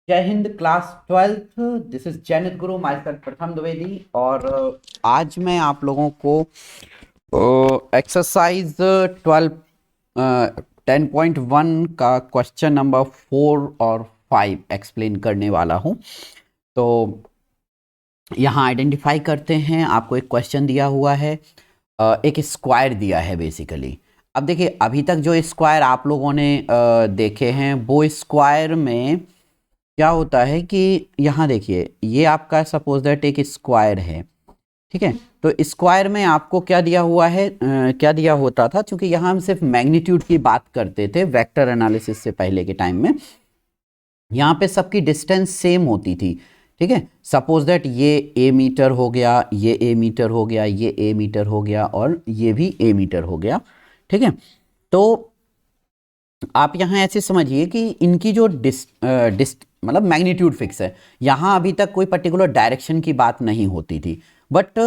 जय हिंद class 12th। This is Jainit Guru my self प्रथम द्विवेदी। और आज मैं आप लोगों को एक्सरसाइज 10.1 का क्वेश्चन नंबर 4 और 5 एक्सप्लेन करने वाला हूं। तो यहाँ आइडेंटिफाई करते हैं। आपको एक क्वेश्चन दिया हुआ है, एक स्क्वायर दिया है बेसिकली। अब देखिए, अभी तक जो स्क्वायर आप लोगों ने देखे हैं वो स्क्वायर में क्या होता है कि यहाँ देखिए, ये आपका सपोज दैट एक स्क्वायर है, ठीक है। तो स्क्वायर में आपको क्या दिया हुआ है, क्या दिया होता था, क्योंकि यहाँ हम सिर्फ मैग्नीट्यूड की बात करते थे वेक्टर एनालिसिस से पहले के टाइम में। यहाँ पे सबकी डिस्टेंस सेम होती थी, ठीक है। सपोज दैट ये ए मीटर हो गया, ये ए मीटर हो गया, ये ए मीटर हो गया और ये भी ए मीटर हो गया, ठीक है। तो आप यहाँ ऐसे समझिए कि इनकी जो मतलब मैग्नीट्यूड फिक्स है। यहाँ अभी तक कोई पर्टिकुलर डायरेक्शन की बात नहीं होती थी, बट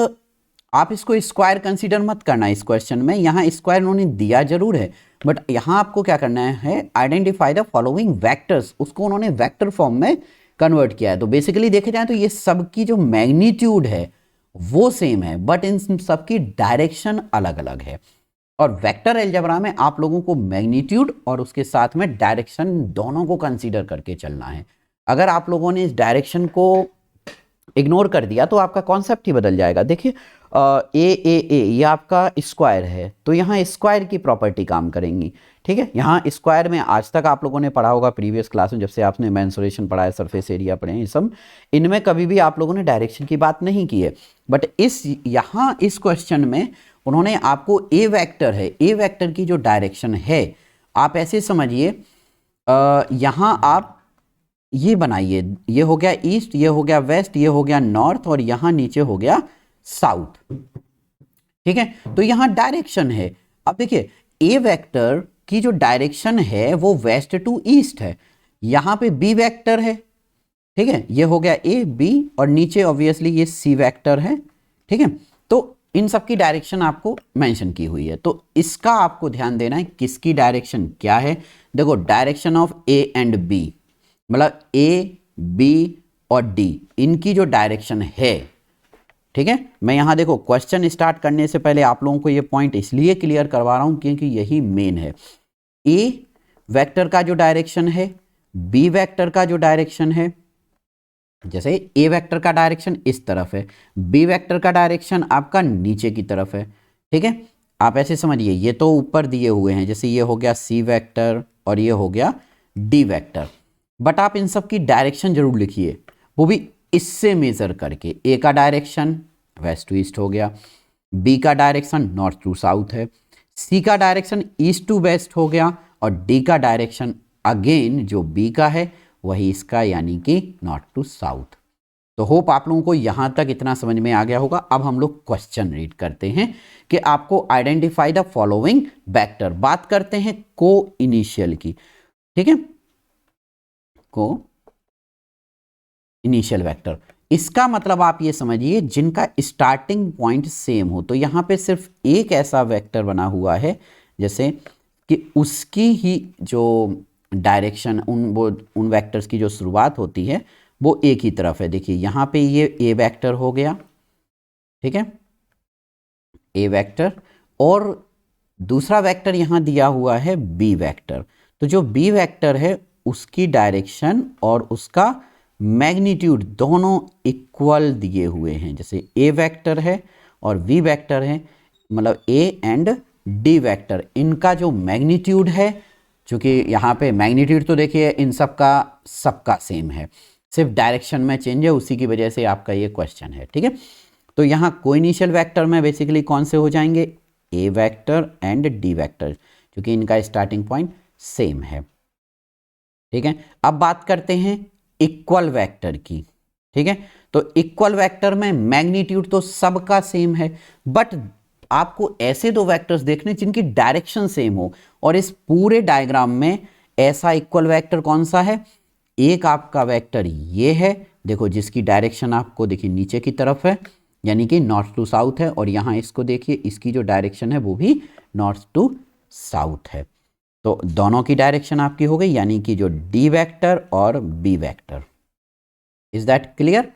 आप इसको स्क्वायर कंसीडर मत करना इस क्वेश्चन में। यहाँ स्क्वायर उन्होंने दिया जरूर है, बट यहाँ आपको क्या करना है, आइडेंटिफाई द फॉलोइंग वेक्टर्स। उसको उन्होंने वेक्टर फॉर्म में कन्वर्ट किया है। तो बेसिकली देखे जाए तो ये सबकी जो मैग्नीट्यूड है वो सेम है, बट इन सबकी डायरेक्शन अलग अलग है। और वेक्टर अलजेब्रा में आप लोगों को मैग्नीट्यूड और उसके साथ में डायरेक्शन दोनों को कंसीडर करके चलना है। अगर आप लोगों ने इस डायरेक्शन को इग्नोर कर दिया तो आपका कॉन्सेप्ट ही बदल जाएगा। देखिए, ए ये आपका स्क्वायर है, तो यहाँ स्क्वायर की प्रॉपर्टी काम करेंगी, ठीक है। यहाँ स्क्वायर में आज तक आप लोगों ने पढ़ा होगा प्रीवियस क्लास में, जब से आपने मेंसुरेशन पढ़ा है, सरफेस एरिया पढ़े हैं, ये सब इनमें कभी भी आप लोगों ने डायरेक्शन की बात नहीं की है। बट यहाँ इस क्वेश्चन में उन्होंने आपको ए वेक्टर है, ए वेक्टर की जो डायरेक्शन है, आप ऐसे समझिए, यहाँ आप ये बनाइए, ये हो गया ईस्ट, ये हो गया वेस्ट, ये हो गया नॉर्थ और यहाँ नीचे हो गया साउथ, ठीक है। तो यहाँ डायरेक्शन है। अब देखिए, ए वेक्टर की जो डायरेक्शन है वो वेस्ट टू ईस्ट है। यहाँ पे बी वेक्टर है, ठीक है, ये हो गया ए बी और नीचे ऑब्वियसली ये सी वेक्टर है, ठीक है। तो इन सब की डायरेक्शन आपको मेंशन की हुई है, तो इसका आपको ध्यान देना है किसकी डायरेक्शन क्या है। देखो, direction of A and B, मतलब ए बी और डी, इनकी जो डायरेक्शन है, ठीक है। मैं यहां देखो, क्वेश्चन स्टार्ट करने से पहले आप लोगों को ये पॉइंट इसलिए क्लियर करवा रहा हूं क्योंकि यही मेन है। ए वेक्टर का जो डायरेक्शन है, बी वेक्टर का जो डायरेक्शन है, जैसे ए वेक्टर का डायरेक्शन इस तरफ है, बी वेक्टर का डायरेक्शन आपका नीचे की तरफ है, ठीक है। आप ऐसे समझिए, ये तो ऊपर दिए हुए हैं, जैसे ये हो गया सी वेक्टर और ये हो गया डी वेक्टर, बट आप इन सब की डायरेक्शन जरूर लिखिए, वो भी इससे मेजर करके। ए का डायरेक्शन वेस्ट टू ईस्ट हो गया, बी का डायरेक्शन नॉर्थ टू साउथ है, सी का डायरेक्शन ईस्ट टू वेस्ट हो गया और डी का डायरेक्शन अगेन जो बी का है वही इसका, यानी कि नॉर्थ टू साउथ। तो होप आप लोगों को यहां तक इतना समझ में आ गया होगा। अब हम लोग क्वेश्चन रीड करते हैं कि आपको आइडेंटिफाई द फॉलोइंग वेक्टर। बात करते हैं को इनिशियल की, ठीक है, को इनिशियल वेक्टर। इसका मतलब आप ये समझिए जिनका स्टार्टिंग पॉइंट सेम हो। तो यहां पे सिर्फ एक ऐसा वेक्टर बना हुआ है जैसे कि उसकी ही जो डायरेक्शन, उन वेक्टर्स की जो शुरुआत होती है वो एक ही तरफ है। देखिए, यहाँ पे ये ए वेक्टर हो गया, ठीक है, ए वेक्टर, और दूसरा वेक्टर यहाँ दिया हुआ है बी वेक्टर। तो जो बी वेक्टर है उसकी डायरेक्शन और उसका मैग्नीट्यूड दोनों इक्वल दिए हुए हैं। जैसे ए वेक्टर है और वी वेक्टर है, मतलब ए एंड डी वेक्टर, इनका जो मैग्नीट्यूड है, चूंकि यहाँ पे मैग्नीट्यूड तो देखिए इन सबका सेम है, सिर्फ डायरेक्शन में चेंज है, उसी की वजह से आपका ये क्वेश्चन है, ठीक है। तो यहाँ कोइनिशियल वेक्टर में बेसिकली कौन से हो जाएंगे, ए वेक्टर एंड डी वेक्टर, क्योंकि इनका स्टार्टिंग पॉइंट सेम है, ठीक है। अब बात करते हैं इक्वल वेक्टर की, ठीक है। तो इक्वल वेक्टर में मैग्नीट्यूड तो सबका सेम है, बट आपको ऐसे दो वेक्टर्स देखने जिनकी डायरेक्शन सेम हो। और इस पूरे डायग्राम में ऐसा इक्वल वेक्टर कौन सा है, एक आपका वेक्टर ये है, देखो, जिसकी डायरेक्शन आपको देखिए नीचे की तरफ है, यानी कि नॉर्थ टू साउथ है, और यहां इसको देखिए, इसकी जो डायरेक्शन है वो भी नॉर्थ टू साउथ है। तो दोनों की डायरेक्शन आपकी हो गई, यानी कि जो डी वेक्टर और B vector. Is that clear?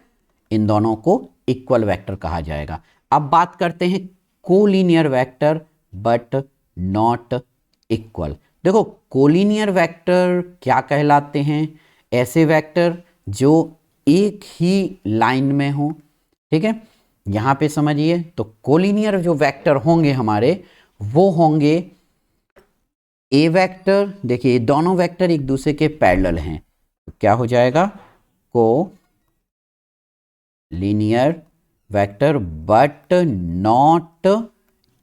इन दोनों को इक्वल वेक्टर कहा जाएगा। अब बात करते हैं collinear vector but not equal. देखो कोलिनियर वेक्टर क्या कहलाते हैं? ऐसे वेक्टर जो एक ही लाइन में हो। ठीक है, यहां पे समझिए, तो कोलिनियर जो वेक्टर होंगे हमारे, वो होंगे ए वेक्टर। देखिए दोनों वेक्टर एक दूसरे के पैरेलल हैं, तो क्या हो जाएगा? को linear vector but not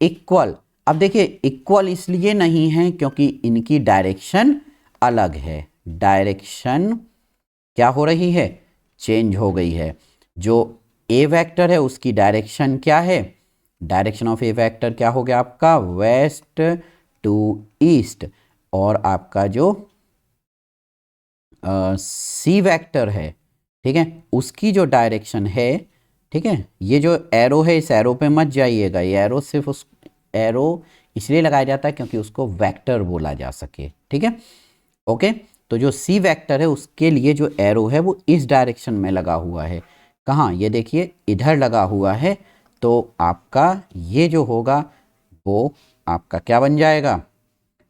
equal. अब देखिए इक्वल इसलिए नहीं है क्योंकि इनकी डायरेक्शन अलग है। डायरेक्शन क्या हो रही है? चेंज हो गई है। जो ए वेक्टर है उसकी डायरेक्शन क्या है? डायरेक्शन ऑफ ए वेक्टर क्या हो गया आपका? West to east. और आपका जो सी वेक्टर है, ठीक है, उसकी जो डायरेक्शन है, ठीक है, ये जो एरो है इस एरो पे मत जाइएगा, ये एरो सिर्फ उस एरो इसलिए लगाया जाता है क्योंकि उसको वेक्टर बोला जा सके। ठीक है, ओके। तो जो सी वेक्टर है उसके लिए जो एरो है वो इस डायरेक्शन में लगा हुआ है। कहाँ? ये देखिए इधर लगा हुआ है। तो आपका ये जो होगा वो आपका क्या बन जाएगा?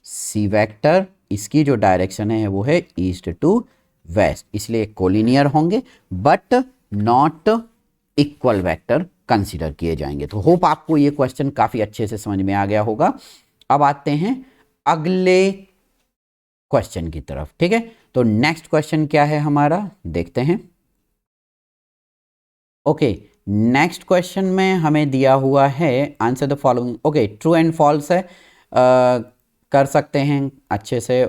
C vector. इसकी जो डायरेक्शन है वो है ईस्ट टू वेस्ट, इसलिए कोलिनियर होंगे but not equal vector consider किए जाएंगे। तो होप आपको ये क्वेश्चन काफी अच्छे से समझ में आ गया होगा। अब आते हैं अगले क्वेश्चन की तरफ। ठीक है, तो नेक्स्ट क्वेश्चन क्या है हमारा, देखते हैं। ओके, नेक्स्ट क्वेश्चन में हमें दिया हुआ है answer the following. Okay, true and false है, कर सकते हैं अच्छे से।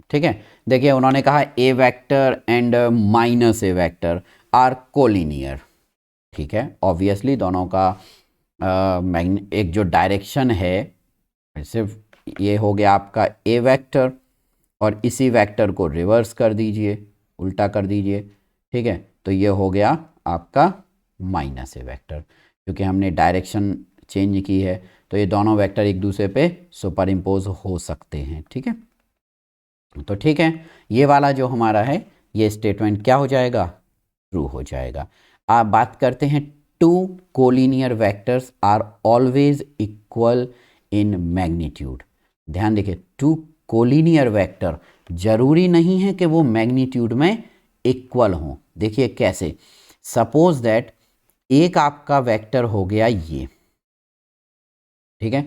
ठीक है, देखिए उन्होंने कहा A vector and minus A vector are collinear. ठीक है, ऑब्वियसली दोनों का एक जो डायरेक्शन है, सिर्फ ये हो गया आपका ए वेक्टर, और इसी वेक्टर को रिवर्स कर दीजिए, उल्टा कर दीजिए। ठीक है, तो ये हो गया आपका माइनस ए वेक्टर, क्योंकि हमने डायरेक्शन चेंज की है, तो ये दोनों वेक्टर एक दूसरे पे सुपर इम्पोज हो सकते हैं। ठीक है, तो ठीक है, ये वाला जो हमारा है ये स्टेटमेंट क्या हो जाएगा? ट्रू हो जाएगा। आप बात करते हैं two collinear vectors are always equal in magnitude. ध्यान देखिए, टू कोलिनियर वेक्टर जरूरी नहीं है कि वो मैग्नीट्यूड में इक्वल हों। देखिए कैसे, सपोज दैट एक आपका वेक्टर हो गया ये, ठीक है,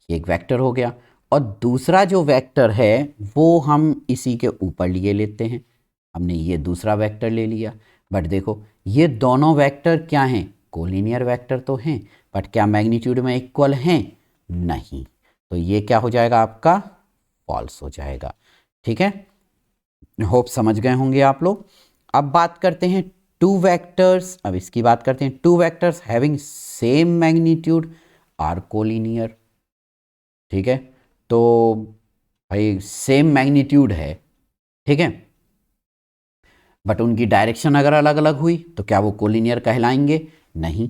ये एक वेक्टर हो गया, और दूसरा जो वेक्टर है वो हम इसी के ऊपर लिए लेते हैं। हमने ये दूसरा वेक्टर ले लिया, बट देखो ये दोनों वेक्टर क्या हैं? कोलिनियर वेक्टर तो हैं, बट क्या मैग्नीट्यूड में इक्वल हैं? नहीं। तो ये क्या हो जाएगा आपका? फॉल्स हो जाएगा। ठीक है, होप समझ गए होंगे आप लोग। अब बात करते हैं टू वेक्टर्स, अब इसकी बात करते हैं। Two vectors having same magnitude are collinear. ठीक है, तो भाई सेम मैग्नीट्यूड है, ठीक है, बट उनकी डायरेक्शन अगर अलग अलग हुई तो क्या वो कोलिनियर कहलाएंगे? नहीं।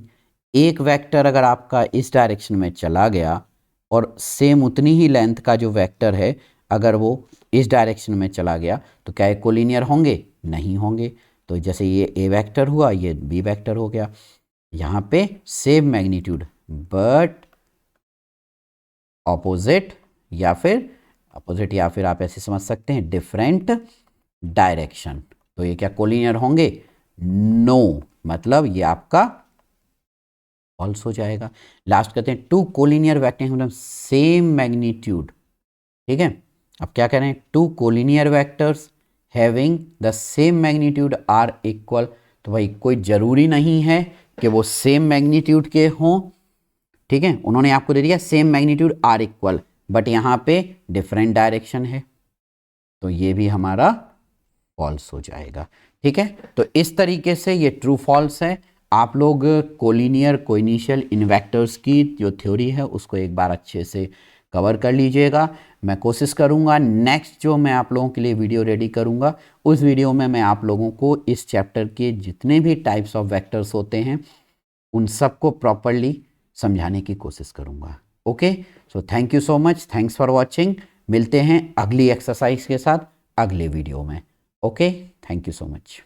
एक वेक्टर अगर आपका इस डायरेक्शन में चला गया और सेम उतनी ही लेंथ का जो वेक्टर है अगर वो इस डायरेक्शन में चला गया तो क्या ये कोलिनियर होंगे? नहीं होंगे। तो जैसे ये ए वेक्टर हुआ, ये बी वेक्टर हो गया, यहाँ पे सेम मैग्नीट्यूड बट ऑपोजिट, या फिर आप ऐसे समझ सकते हैं डिफरेंट डायरेक्शन। तो ये क्या कोलिनियर होंगे? नो, मतलब ये आपका फॉल्स हो जाएगा। लास्ट करते हैं टू कोलिनियर वेक्टर मतलब सेम मैग्नीट्यूड। ठीक है, अब क्या कह रहे हैं? Two collinear vectors having the same magnitude are equal. तो भाई कोई ज़रूरी नहीं है कि वो सेम मैग्नीट्यूड के हों। ठीक है, उन्होंने आपको दे दिया same magnitude are equal, but यहाँ पे डिफरेंट डायरेक्शन है, तो ये भी हमारा फॉल्स हो जाएगा। ठीक है, तो इस तरीके से ये ट्रू फॉल्स है। आप लोग कोलिनियर कोइनिशियल इन वेक्टर्स की जो थ्योरी है उसको एक बार अच्छे से कवर कर लीजिएगा। मैं कोशिश करूंगा नेक्स्ट जो मैं आप लोगों के लिए वीडियो रेडी करूंगा उस वीडियो में मैं आप लोगों को इस चैप्टर के जितने भी टाइप्स ऑफ वेक्टर्स होते हैं उन सबको प्रॉपरली समझाने की कोशिश करूंगा। Okay, so thank you so much, thanks for watching. मिलते हैं अगली एक्सरसाइज के साथ अगले वीडियो में। Okay, thank you so much.